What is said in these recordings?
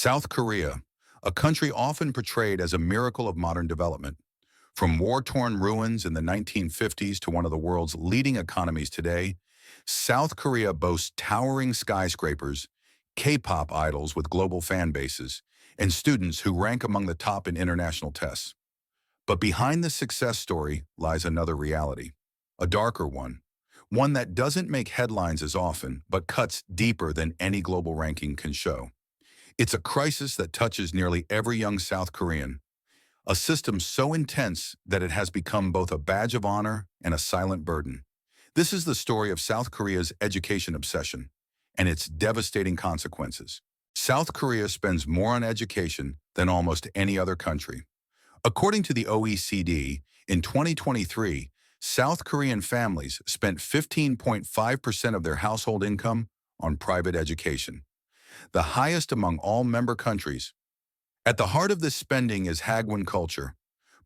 South Korea, a country often portrayed as a miracle of modern development. From war-torn ruins in the 1950s to one of the world's leading economies today, South Korea boasts towering skyscrapers, K-pop idols with global fan bases, and students who rank among the top in international tests. But behind this success story lies another reality, a darker one that doesn't make headlines as often but cuts deeper than any global ranking can show. It's a crisis that touches nearly every young South Korean, a system so intense that it has become both a badge of honor and a silent burden. This is the story of South Korea's education obsession and its devastating consequences. South Korea spends more on education than almost any other country. According to the OECD, in 2023, South Korean families spent 15.5% of their household income on private education, the highest among all member countries. At the heart of this spending is Hagwon culture,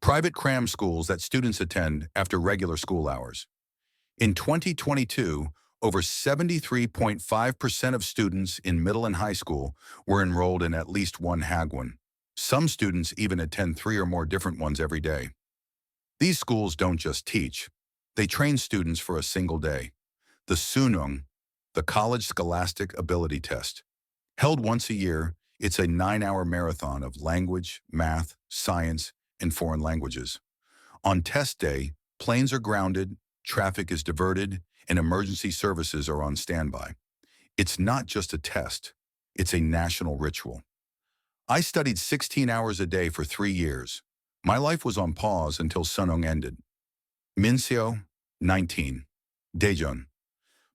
private cram schools that students attend after regular school hours. In 2022, over 73.5% of students in middle and high school were enrolled in at least one Hagwon. Some students even attend 3 or more different ones every day. These schools don't just teach, they train students for a single day. The Suneung, the College Scholastic Ability Test. Held once a year, it's a 9-hour marathon of language, math, science, and foreign languages. On test day, planes are grounded, traffic is diverted, and emergency services are on standby. It's not just a test, it's a national ritual. I studied 16 hours a day for 3 years. My life was on pause until Suneung ended. Minseo, 19. Daejeon.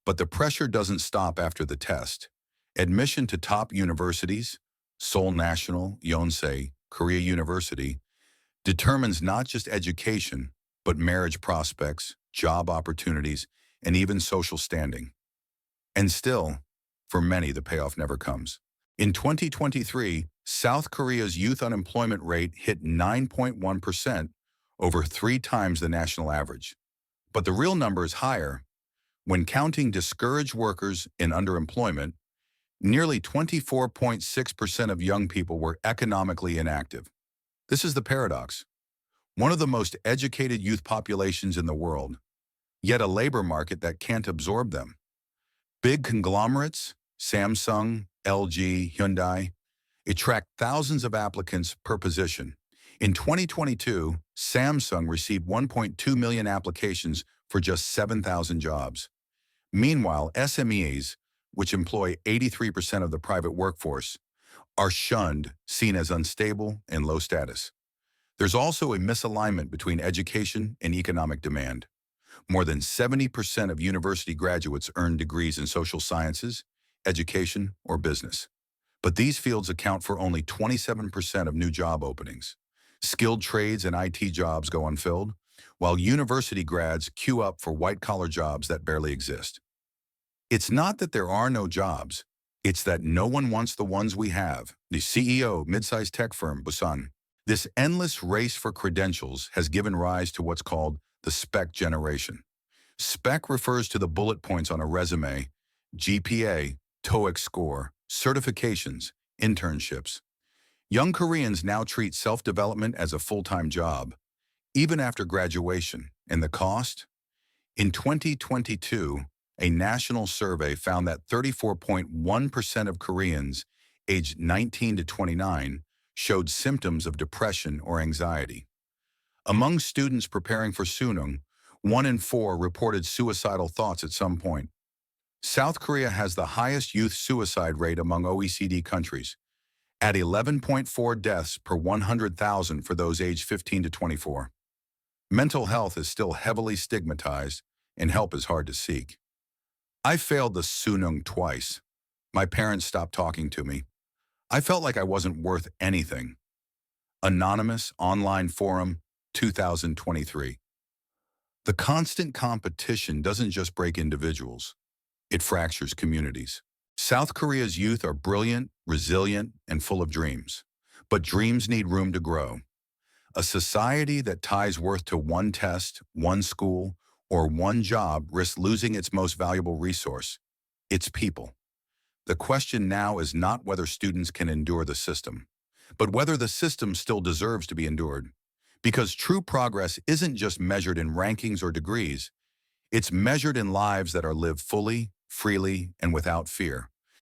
But the pressure doesn't stop after the test. Admission to top universities, Seoul National, Yonsei, Korea University, determines not just education, but marriage prospects, job opportunities, and even social standing. And still, for many, the payoff never comes. In 2023, South Korea's youth unemployment rate hit 9.1%, over 3 times the national average. But the real number is higher. When counting discouraged workers in underemployment, nearly 24.6% of young people were economically inactive. This is the paradox. One of the most educated youth populations in the world, yet a labor market that can't absorb them. Big conglomerates, Samsung, LG, Hyundai, attract thousands of applicants per position. In 2022, Samsung received 1.2 million applications for just 7,000 jobs. Meanwhile, SMEs, which employ 83% of the private workforce, are shunned, seen as unstable and low status. There's also a misalignment between education and economic demand. More than 70% of university graduates earn degrees in social sciences, education, or business. But these fields account for only 27% of new job openings. Skilled trades and IT jobs go unfilled, while university grads queue up for white-collar jobs that barely exist. It's not that there are no jobs, it's that no one wants the ones we have. The CEO, mid-sized tech firm, Busan. This endless race for credentials has given rise to what's called the Spec Generation. Spec refers to the bullet points on a resume, GPA, TOEIC score, certifications, internships. Young Koreans now treat self-development as a full-time job, even after graduation. And the cost? In 2022, a national survey found that 34.1% of Koreans aged 19 to 29 showed symptoms of depression or anxiety. Among students preparing for Suneung, 1 in 4 reported suicidal thoughts at some point. South Korea has the highest youth suicide rate among OECD countries, at 11.4 deaths per 100,000 for those aged 15 to 24. Mental health is still heavily stigmatized, and help is hard to seek. I failed the Suneung twice. My parents stopped talking to me. I felt like I wasn't worth anything. Anonymous Online Forum, 2023. The constant competition doesn't just break individuals, it fractures communities. South Korea's youth are brilliant, resilient, and full of dreams. But dreams need room to grow. A society that ties worth to one test, one school, or one job risks losing its most valuable resource, its people. The question now is not whether students can endure the system, but whether the system still deserves to be endured. Because true progress isn't just measured in rankings or degrees, it's measured in lives that are lived fully, freely, and without fear.